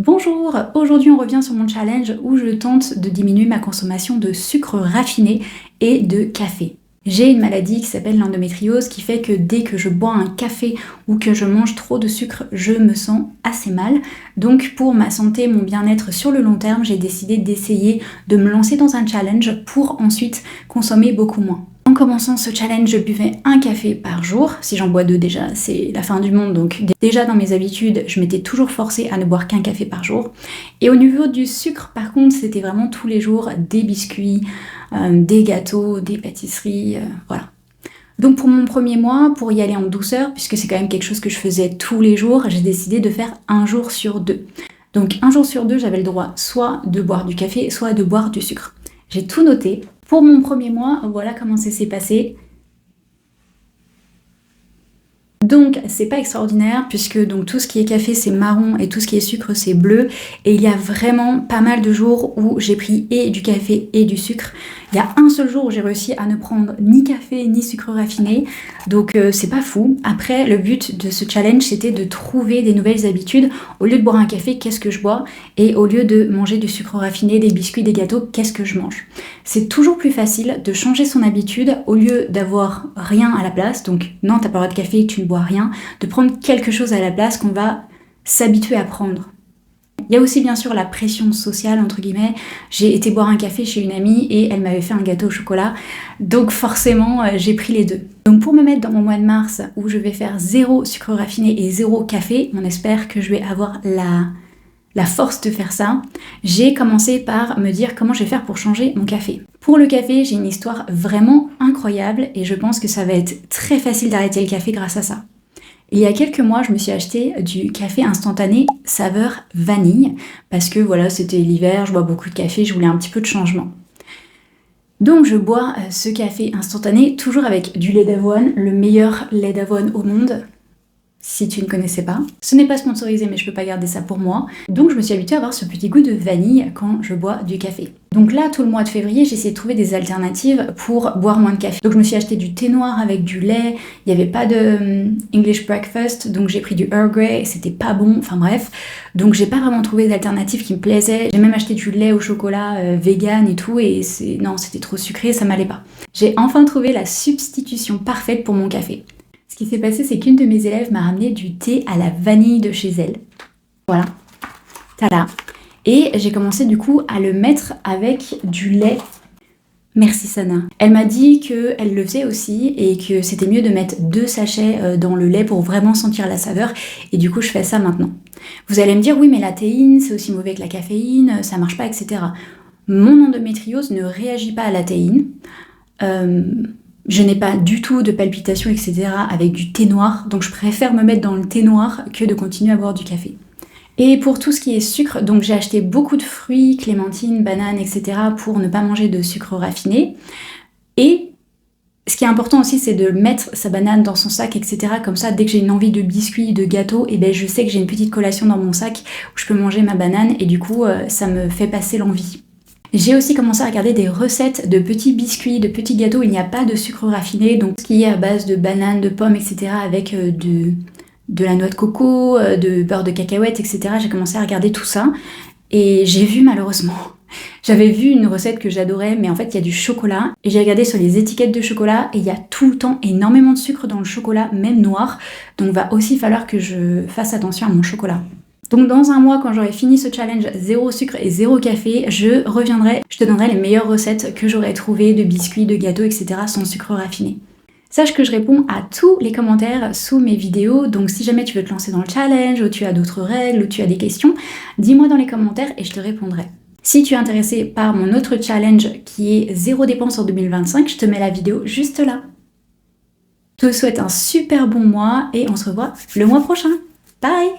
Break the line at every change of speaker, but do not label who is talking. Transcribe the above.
Bonjour, aujourd'hui on revient sur mon challenge où je tente de diminuer ma consommation de sucre raffiné et de café. J'ai une maladie qui s'appelle l'endométriose qui fait que dès que je bois un café ou que je mange trop de sucre, je me sens assez mal. Donc pour ma santé, mon bien-être sur le long terme, j'ai décidé d'essayer de me lancer dans un challenge pour ensuite consommer beaucoup moins. En commençant ce challenge, je buvais un café par jour. Si j'en bois deux déjà, c'est la fin du monde. Donc déjà dans mes habitudes, je m'étais toujours forcée à ne boire qu'un café par jour. Et au niveau du sucre, par contre, c'était vraiment tous les jours des biscuits, des gâteaux, des pâtisseries, voilà. Donc pour mon premier mois, pour y aller en douceur, puisque c'est quand même quelque chose que je faisais tous les jours, j'ai décidé de faire un jour sur deux. Donc un jour sur deux, j'avais le droit soit de boire du café, soit de boire du sucre. J'ai tout noté. Pour mon premier mois, voilà comment ça s'est passé. Donc c'est pas extraordinaire puisque donc tout ce qui est café c'est marron et tout ce qui est sucre c'est bleu, et il y a vraiment pas mal de jours où j'ai pris et du café et du sucre. Il y a un seul jour où j'ai réussi à ne prendre ni café ni sucre raffiné, donc c'est pas fou. Après, le but de ce challenge c'était de trouver des nouvelles habitudes. Au lieu de boire un café, qu'est-ce que je bois? Et au lieu de manger du sucre raffiné, des biscuits, des gâteaux, qu'est-ce que je mange? C'est toujours plus facile de changer son habitude au lieu d'avoir rien à la place. Donc non, t'as pas le droit de café, tu ne bois rien, de prendre quelque chose à la place qu'on va s'habituer à prendre. Il y a aussi bien sûr la pression sociale, entre guillemets. J'ai été boire un café chez une amie et elle m'avait fait un gâteau au chocolat. Donc forcément, j'ai pris les deux. Donc pour me mettre dans mon mois de mars où je vais faire 0 sucre raffiné et 0 café, on espère que je vais avoir la force de faire ça, j'ai commencé par me dire comment je vais faire pour changer mon café. Pour le café, j'ai une histoire vraiment incroyable et je pense que ça va être très facile d'arrêter le café grâce à ça. Il y a quelques mois, je me suis acheté du café instantané saveur vanille parce que voilà, c'était l'hiver, je bois beaucoup de café, je voulais un petit peu de changement. Donc je bois ce café instantané toujours avec du lait d'avoine, le meilleur lait d'avoine au monde. Si tu ne connaissais pas. Ce n'est pas sponsorisé, mais je peux pas garder ça pour moi. Donc je me suis habituée à avoir ce petit goût de vanille quand je bois du café. Donc là, tout le mois de février, j'ai essayé de trouver des alternatives pour boire moins de café. Donc je me suis acheté du thé noir avec du lait. Il n'y avait pas de English breakfast, donc j'ai pris du Earl Grey et c'était pas bon. Enfin bref. Donc j'ai pas vraiment trouvé d'alternative qui me plaisait. J'ai même acheté du lait au chocolat vegan et tout, et non, c'était trop sucré, ça m'allait pas. J'ai enfin trouvé la substitution parfaite pour mon café. Ce qui s'est passé, c'est qu'une de mes élèves m'a ramené du thé à la vanille de chez elle. Voilà. Tada. Et j'ai commencé du coup à le mettre avec du lait. Merci Sana. Elle m'a dit qu'elle le faisait aussi et que c'était mieux de mettre 2 sachets dans le lait pour vraiment sentir la saveur. Et du coup, je fais ça maintenant. Vous allez me dire, oui, mais la théine, c'est aussi mauvais que la caféine, ça marche pas, etc. Mon endométriose ne réagit pas à la théine. Je n'ai pas du tout de palpitations, etc. avec du thé noir, donc je préfère me mettre dans le thé noir que de continuer à boire du café. Et pour tout ce qui est sucre, donc j'ai acheté beaucoup de fruits, clémentines, bananes, etc. pour ne pas manger de sucre raffiné. Et ce qui est important aussi, c'est de mettre sa banane dans son sac, etc. Comme ça, dès que j'ai une envie de biscuits, de gâteaux, et ben je sais que j'ai une petite collation dans mon sac où je peux manger ma banane et du coup, ça me fait passer l'envie. J'ai aussi commencé à regarder des recettes de petits biscuits, de petits gâteaux où il n'y a pas de sucre raffiné, donc ce qui est à base de bananes, de pommes, etc. avec de la noix de coco, de beurre de cacahuète, etc. J'ai commencé à regarder tout ça et j'ai vu malheureusement. J'avais vu une recette que j'adorais, mais en fait il y a du chocolat et j'ai regardé sur les étiquettes de chocolat et il y a tout le temps énormément de sucre dans le chocolat, même noir, donc va aussi falloir que je fasse attention à mon chocolat. Donc dans un mois, quand j'aurai fini ce challenge 0 sucre et 0 café, je reviendrai, je te donnerai les meilleures recettes que j'aurai trouvées de biscuits, de gâteaux, etc. sans sucre raffiné. Sache que je réponds à tous les commentaires sous mes vidéos, donc si jamais tu veux te lancer dans le challenge, ou tu as d'autres règles, ou tu as des questions, dis-moi dans les commentaires et je te répondrai. Si tu es intéressé par mon autre challenge qui est 0 dépenses en 2025, je te mets la vidéo juste là. Je te souhaite un super bon mois et on se revoit le mois prochain. Bye!